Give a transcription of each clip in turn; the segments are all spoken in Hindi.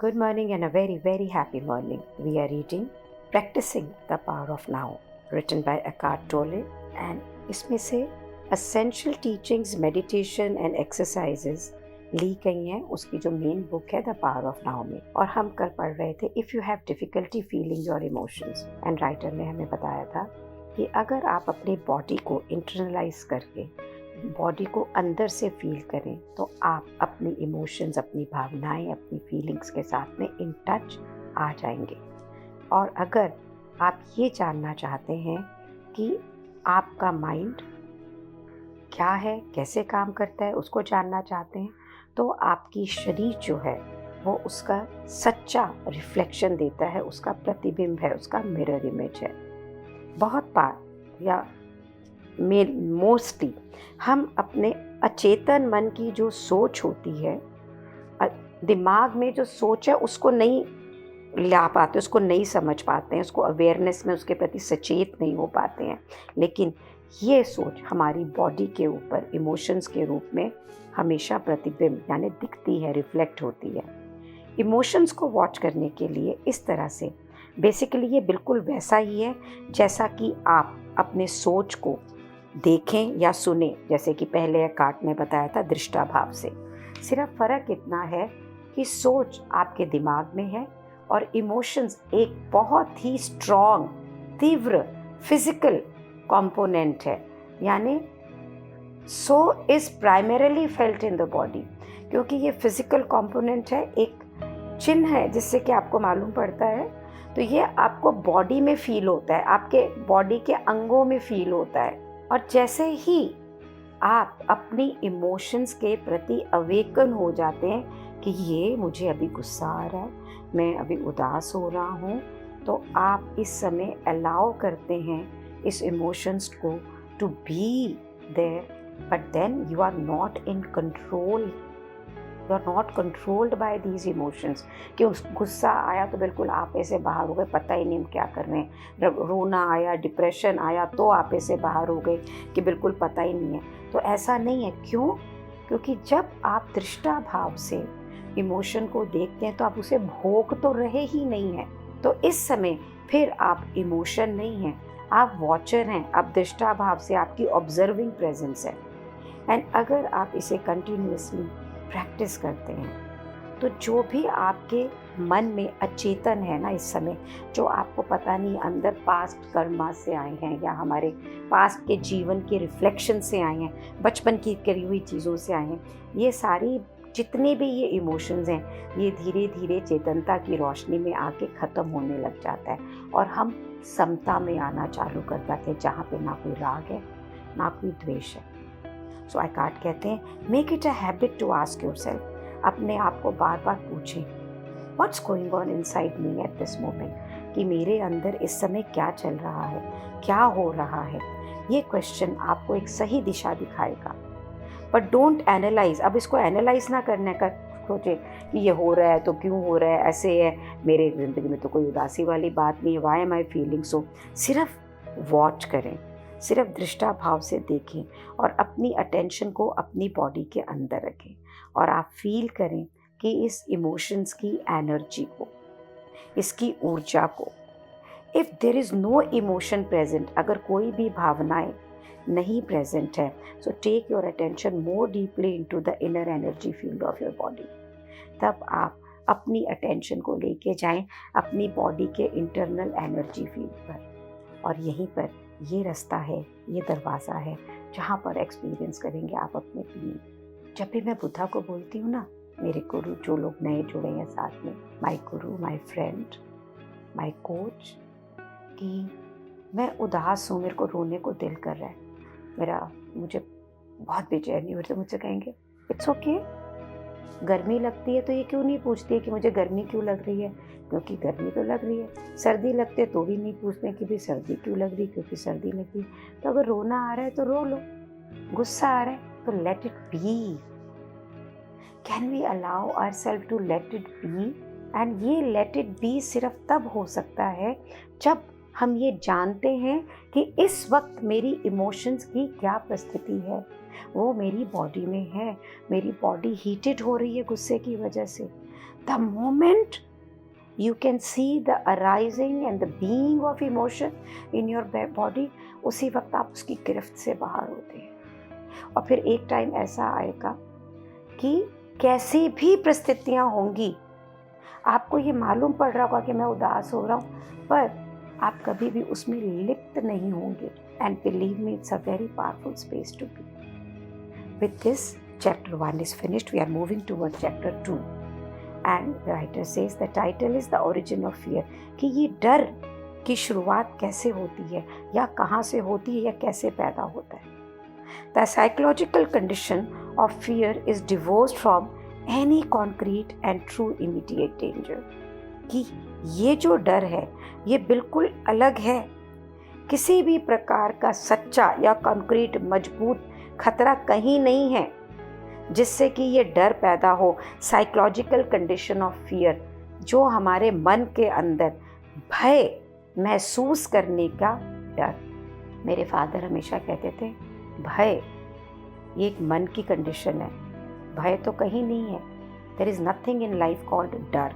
Good morning and a very, very happy morning. We are reading Practicing the Power of Now, written by Eckhart Tolle, and इसमें से Essential Teachings, Meditation and Exercises ली गई हैं. उसकी जो मेन बुक है द पावर ऑफ नाउ में, और हम कल पढ़ रहे थे if you have difficulty feeling your emotions, and writer ने हमें बताया था कि अगर आप अपनी बॉडी को इंटरनलाइज करके बॉडी को अंदर से फील करें तो आप अपनी इमोशंस, अपनी भावनाएं, अपनी फीलिंग्स के साथ में इन टच आ जाएंगे. और अगर आप ये जानना चाहते हैं कि आपका माइंड क्या है, कैसे काम करता है, उसको जानना चाहते हैं, तो आपकी शरीर जो है वो उसका सच्चा रिफ्लेक्शन देता है, उसका प्रतिबिंब है, उसका मिरर इमेज है. बहुत बार या मोस्टली हम अपने अचेतन मन की जो सोच होती है, दिमाग में जो सोच है उसको नहीं ला पाते, उसको नहीं समझ पाते हैं, उसको अवेयरनेस में उसके प्रति सचेत नहीं हो पाते हैं. लेकिन ये सोच हमारी बॉडी के ऊपर इमोशंस के रूप में हमेशा प्रतिबिंब यानी दिखती है, रिफ्लेक्ट होती है. इमोशंस को वॉच करने के लिए इस तरह से बेसिकली ये बिल्कुल वैसा ही है जैसा कि आप अपने सोच को देखें या सुने, जैसे कि पहले एकार्ट ने बताया था दृष्टाभाव से. सिर्फ फ़र्क इतना है कि सोच आपके दिमाग में है और इमोशंस एक बहुत ही स्ट्रॉन्ग, तीव्र फिजिकल कंपोनेंट है. यानी so is primarily felt in the body, क्योंकि ये फिजिकल कंपोनेंट है, एक चिन्ह है जिससे कि आपको मालूम पड़ता है. तो ये आपको बॉडी में फील होता है, आपके बॉडी के अंगों में फील होता है. और जैसे ही आप अपनी इमोशंस के प्रति अवेकन हो जाते हैं कि ये मुझे अभी गुस्सा आ रहा है, मैं अभी उदास हो रहा हूँ, तो आप इस समय अलाउ करते हैं इस इमोशंस को to be there, but then you are not in control, you are not controlled by these emotions. कि उस गुस्सा आया तो बिल्कुल आप ऐसे बाहर हो गए, पता ही नहीं हम क्या कर रहे हैं. रोना आया, डिप्रेशन आया तो आप ऐसे बाहर हो गए कि बिल्कुल पता ही नहीं है. तो ऐसा नहीं है. क्यों? क्योंकि जब आप दृष्टा भाव से इमोशन को देखते हैं तो आप उसे भोग तो रहे ही नहीं हैं. तो इस समय फिर आप इमोशन नहीं हैं, आप वॉचर हैं. आप दृष्टा भाव से आपकी ऑब्जर्विंग प्रेजेंस है. एंड अगर आप इसे कंटिन्यूसली प्रैक्टिस करते हैं तो जो भी आपके मन में अचेतन है ना इस समय, जो आपको पता नहीं अंदर पास्ट कर्मा से आए हैं या हमारे पास्ट के जीवन के रिफ्लेक्शन से आए हैं, बचपन की करी हुई चीज़ों से आए हैं, ये सारी जितने भी ये इमोशंस हैं ये धीरे धीरे चेतनता की रोशनी में आके ख़त्म होने लग जाता है और हम समता में आना चालू कर पाते हैं, जहाँ पे ना कोई राग है ना कोई द्वेष है. सो एकार्ट कहते हैं make it a habit to ask yourself, अपने आप को बार बार पूछें what's going on inside me at this moment, कि मेरे अंदर इस समय क्या चल रहा है, क्या हो रहा है. ये क्वेश्चन आपको एक सही दिशा दिखाएगा. But don't analyse. अब इसको एनालाइज ना करने का सोचे कि ये हो रहा है तो क्यों हो रहा है, ऐसे है, मेरे ज़िंदगी में तो कोई उदासी वाली बात नहीं है, why am I feeling so. सिर्फ वॉच करें, सिर्फ दृष्टा भाव से देखें और अपनी अटेंशन को अपनी बॉडी के अंदर रखें और आप फील करें कि इस इमोशंस की एनर्जी को, इसकी ऊर्जा को. If there is no emotion present, अगर कोई भी भावनाएं नहीं प्रेजेंट है, so take your attention more deeply into the inner energy field of your body. तब आप अपनी अटेंशन को लेके जाएं अपनी बॉडी के इंटरनल एनर्जी फील्ड पर, और यहीं पर ये रास्ता है, ये दरवाज़ा है जहाँ पर एक्सपीरियंस करेंगे आप अपने फीलिंग. जब भी मैं बुद्धा को बोलती हूँ ना, मेरे गुरु जो लोग नए जुड़े हैं साथ में, my Guru, my friend, my coach, कि मैं उदास हूँ, मेरे को रोने को दिल कर रहा है, मुझे बहुत बेचैनी हो रही है, मुझसे कहेंगे इट्स ओके. गर्मी लगती है तो ये क्यों नहीं पूछती है कि मुझे गर्मी क्यों लग रही है, क्योंकि गर्मी तो लग रही है. सर्दी लगती है तो भी नहीं पूछते कि भाई सर्दी क्यों लग रही है, क्योंकि सर्दी लग रही है. तो अगर रोना आ रहा है तो रो लो, गुस्सा आ रहा है तो let it be. Can we allow ourselves to let it be? And ये लेट इट बी सिर्फ तब हो सकता है जब हम ये जानते हैं कि इस वक्त मेरी इमोशंस की क्या परिस्थिति है. वो मेरी बॉडी में है, मेरी बॉडी हीटेड हो रही है गुस्से की वजह से, the moment you can see the arising and the being of emotion in your body, उसी वक्त आप उसकी गिरफ्त से बाहर होते हैं। और फिर एक टाइम ऐसा आएगा कि कैसी भी परिस्थितियाँ होंगी, आपको ये मालूम पड़ रहा होगा कि मैं उदास हो रहा हूँ, पर आप कभी भी उसमें लिप्त नहीं होंगे। And believe me, it's a very powerful space to be. With this chapter 1 is finished. We are moving towards chapter 2. And the writer says the title is the origin of fear, कि ये डर की शुरुआत कैसे होती है, या कहाँ से होती है, या कैसे पैदा होता है। The psychological condition of fear is divorced from any concrete and true immediate danger, कि ये जो डर है ये बिल्कुल अलग है, किसी भी प्रकार का सच्चा या कॉन्क्रीट मजबूत खतरा कहीं नहीं है जिससे कि ये डर पैदा हो। साइकोलॉजिकल कंडीशन ऑफ फियर, जो हमारे मन के अंदर भय महसूस करने का डर। मेरे फादर हमेशा कहते थे, भय ये एक मन की कंडीशन है, भय तो कहीं नहीं है। There is nothing in life called डर।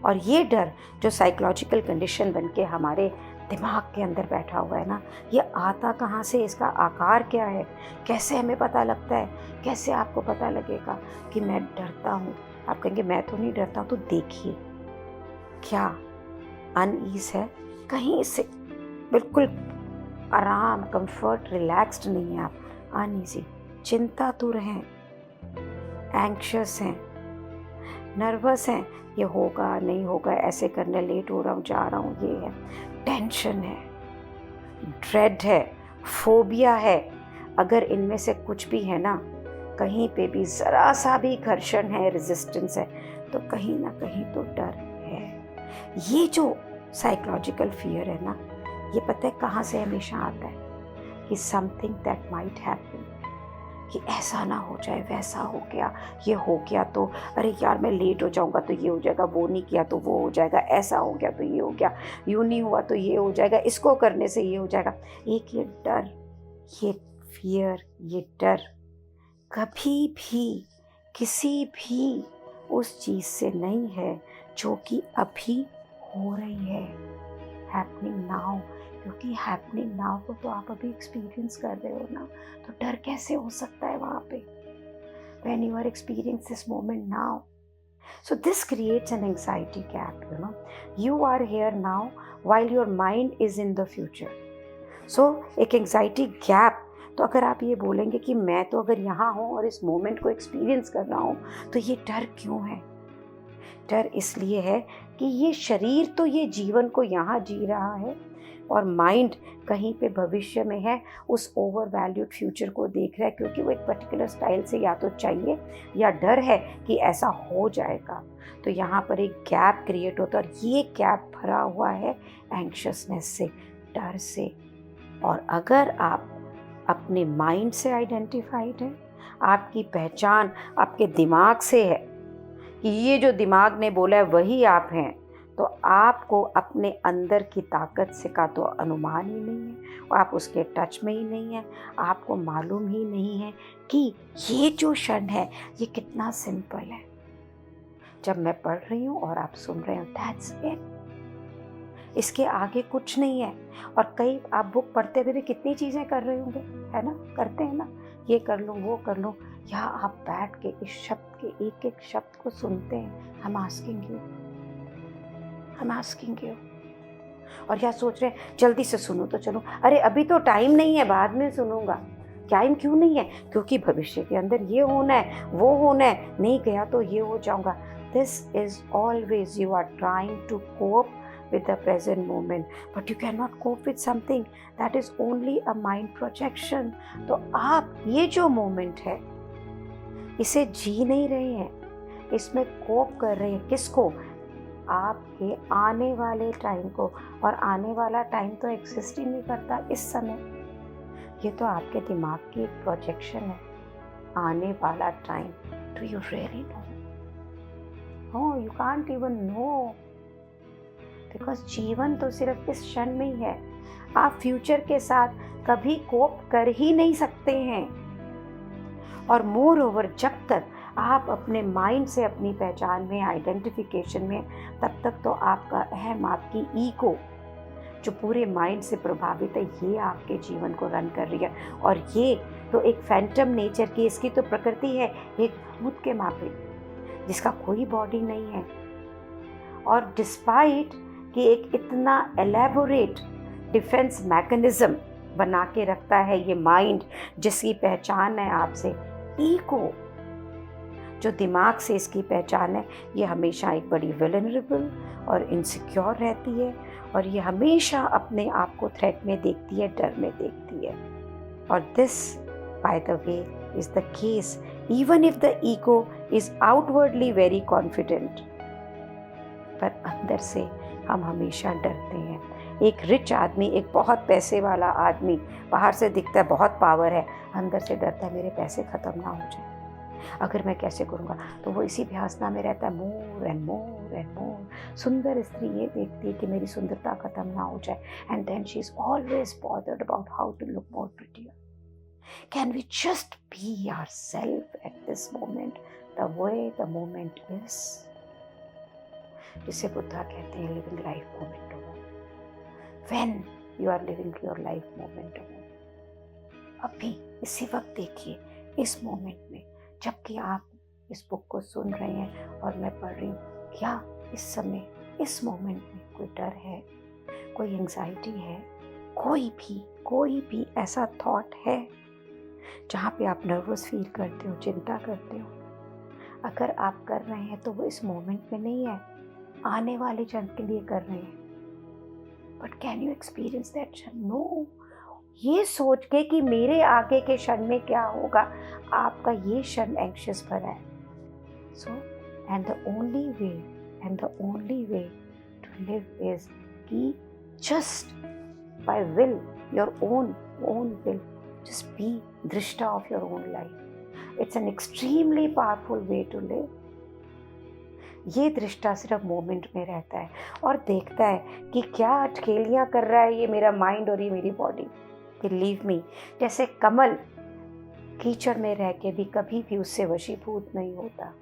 और ये डर जो साइकोलॉजिकल कंडीशन बन के हमारे दिमाग के अंदर बैठा हुआ है ना, ये आता कहाँ से, इसका आकार क्या है, कैसे हमें पता लगता है, कैसे आपको पता लगेगा कि मैं डरता हूँ। आप कहेंगे मैं तो नहीं डरता, तो देखिए क्या अनईज है, कहीं से बिल्कुल आराम, कंफर्ट, रिलैक्स्ड नहीं है आप, अनईजी, चिंतातुर हैं, एंग्शियस हैं, नर्वस हैं, ये होगा नहीं होगा, ऐसे करने लेट हो रहा हूँ, जा रहा हूँ, ये है, टेंशन है, ड्रेड है, फोबिया है। अगर इनमें से कुछ भी है ना, कहीं पे भी ज़रा सा भी घर्षण है, रेजिस्टेंस है, तो कहीं ना कहीं तो डर है। ये जो साइकोलॉजिकल फियर है ना, ये पता है कहाँ से हमेशा आता है, कि समथिंग दैट माइट हैपन, कि ऐसा ना हो जाए, वैसा हो गया, ये हो गया तो अरे यार मैं लेट हो जाऊंगा तो ये हो जाएगा, वो नहीं किया तो वो हो जाएगा, ऐसा हो गया तो ये हो गया, यूँ नहीं हुआ तो ये हो जाएगा, इसको करने से ये हो जाएगा। एक ये डर, ये फियर, ये डर कभी भी किसी भी उस चीज़ से नहीं है जो कि अभी हो रही है, हैपनिंग नाउ। क्योंकि हैपनिंग नाउ को तो आप अभी एक्सपीरियंस कर रहे हो ना, तो डर कैसे हो सकता है वहाँ पे, when you are experiencing this moment now. So this creates an anxiety gap, you know. You are here now while your mind is in the future. So एक anxiety gap, तो अगर आप ये बोलेंगे कि मैं तो अगर यहाँ हूँ और इस मोमेंट को एक्सपीरियंस कर रहा हूँ, तो ये डर क्यों है? डर इसलिए है कि ये शरीर तो ये जीवन को यहाँ जी रहा है, और माइंड कहीं पे भविष्य में है, उस ओवर वैल्यूड फ्यूचर को देख रहा है, क्योंकि वो एक पर्टिकुलर स्टाइल से या तो चाहिए या डर है कि ऐसा हो जाएगा। तो यहाँ पर एक गैप क्रिएट होता है, और ये गैप भरा हुआ है एंग्शियसनेस से, डर से। और अगर आप अपने माइंड से आइडेंटिफाइड हैं, आपकी पहचान आपके दिमाग से है कि ये जो दिमाग ने बोला है वही आप हैं, तो आपको अपने अंदर की ताकत से का तो अनुमान ही नहीं है, और आप उसके टच में ही नहीं है, आपको मालूम ही नहीं है कि ये जो क्षण है ये कितना सिंपल है। जब मैं पढ़ रही हूँ और आप सुन रहे हो, दैट्स इट, इसके आगे कुछ नहीं है। और कई आप बुक पढ़ते हुए भी कितनी चीज़ें कर रहे होंगे, है ना, करते हैं ना, ये कर लूँ वो कर लूँ, या आप बैठ के इस शब्द के एक एक शब्द को सुनते हैं। हम आस्किंग यू, और या सोच रहे हैं जल्दी से सुनो तो चलो, अरे अभी तो टाइम नहीं है, बाद में सुनूंगा। टाइम क्यों नहीं है? क्योंकि भविष्य के अंदर ये होना है, वो होना है, नहीं गया तो ये हो जाऊंगा। This is always you are trying to cope with the present moment, but you cannot cope with something that is only a mind projection. तो आप ये जो मोमेंट है इसे जी नहीं रहे हैं, इसमें कोप कर रहे हैं। किसको? आपके आने वाले टाइम को। और आने वाला टाइम तो एग्जिस्ट ही नहीं करता इस समय, ये तो आपके दिमाग की एक प्रोजेक्शन है। आने वाला time, do you really know? No, you can't even know, because जीवन तो सिर्फ इस क्षण में ही है। आप फ्यूचर के साथ कभी कोप कर ही नहीं सकते हैं। और मोर ओवर, जब तक आप अपने माइंड से अपनी पहचान में, आइडेंटिफिकेशन में, तब तक तो आपका अहम, आपकी ईगो जो पूरे माइंड से प्रभावित है, ये आपके जीवन को रन कर रही है। और ये तो एक फैंटम नेचर की, इसकी तो प्रकृति है एक भूत के माफिक, जिसका कोई बॉडी नहीं है। और डिस्पाइट कि एक इतना एलैबोरेट डिफेंस मैकेनिज्म बना के रखता है ये माइंड, जिसकी पहचान है आपसे ईगो, जो दिमाग से इसकी पहचान है, ये हमेशा एक बड़ी वल्नरेबल और इनसिक्योर रहती है, और ये हमेशा अपने आप को थ्रेट में देखती है, डर में देखती है। और this by the way is the case even if the ego is outwardly very confident, पर अंदर से हम हमेशा डरते हैं। एक रिच आदमी, एक बहुत पैसे वाला आदमी बाहर से दिखता है बहुत पावर है, अंदर से डरता है मेरे पैसे ख़त्म ना हो जाए, अगर मैं कैसे करूँगा। तो वो इसी भ्यासना में रहता है, more and more and more. सुंदर स्त्री ये देखती है कि मेरी सुंदरता ख़त्म ना हो जाए, and then she is always bothered about how to look more prettier. Can we just be ourselves at this moment, the way the moment is, जिसे बुद्धा कहते हैं living life moment to moment. When you are living your life moment to moment, अभी इसी वक्त देखिए, इस मोमेंट में, जबकि आप इस बुक को सुन रहे हैं और मैं पढ़ रही हूँ, क्या इस समय, इस मोमेंट में कोई डर है, कोई एंजाइटी है, कोई भी ऐसा थॉट है जहाँ पे आप नर्वस फील करते हो, चिंता करते हो? अगर आप कर रहे हैं तो वो इस मोमेंट में नहीं है, आने वाले क्षण के लिए कर रहे हैं। But can you experience that क्षण? नो। ये सोच के कि मेरे आगे के क्षण में क्या होगा, आपका ये क्षण एंग्शियस भरा है। So and the only way to live is कि just by will, your own will, just be दृष्टा of your own life. It's an extremely powerful way to live. ये दृष्टा सिर्फ मोमेंट में रहता है और देखता है कि क्या अटखेलियाँ कर रहा है ये मेरा माइंड और ये मेरी बॉडी। बिलीव मी, जैसे कमल कीचड़ में रह के भी कभी भी उससे वशीभूत नहीं होता,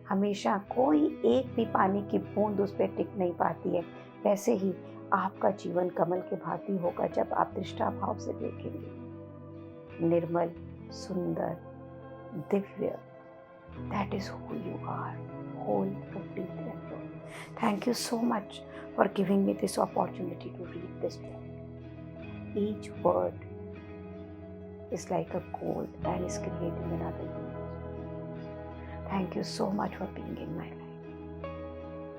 हमेशा कोई एक भी पानी की बूंद उस पर टिक नहीं पाती है, वैसे ही आपका जीवन कमल के भांति होगा जब आप दृष्टा भाव से देखेंगे। निर्मल, सुंदर, दिव्य, that is who you are, whole, complete and whole. Thank you so much for giving me this opportunity to read this book. Each word is like a gold and is creating another universe. Thank you so much for being in my life.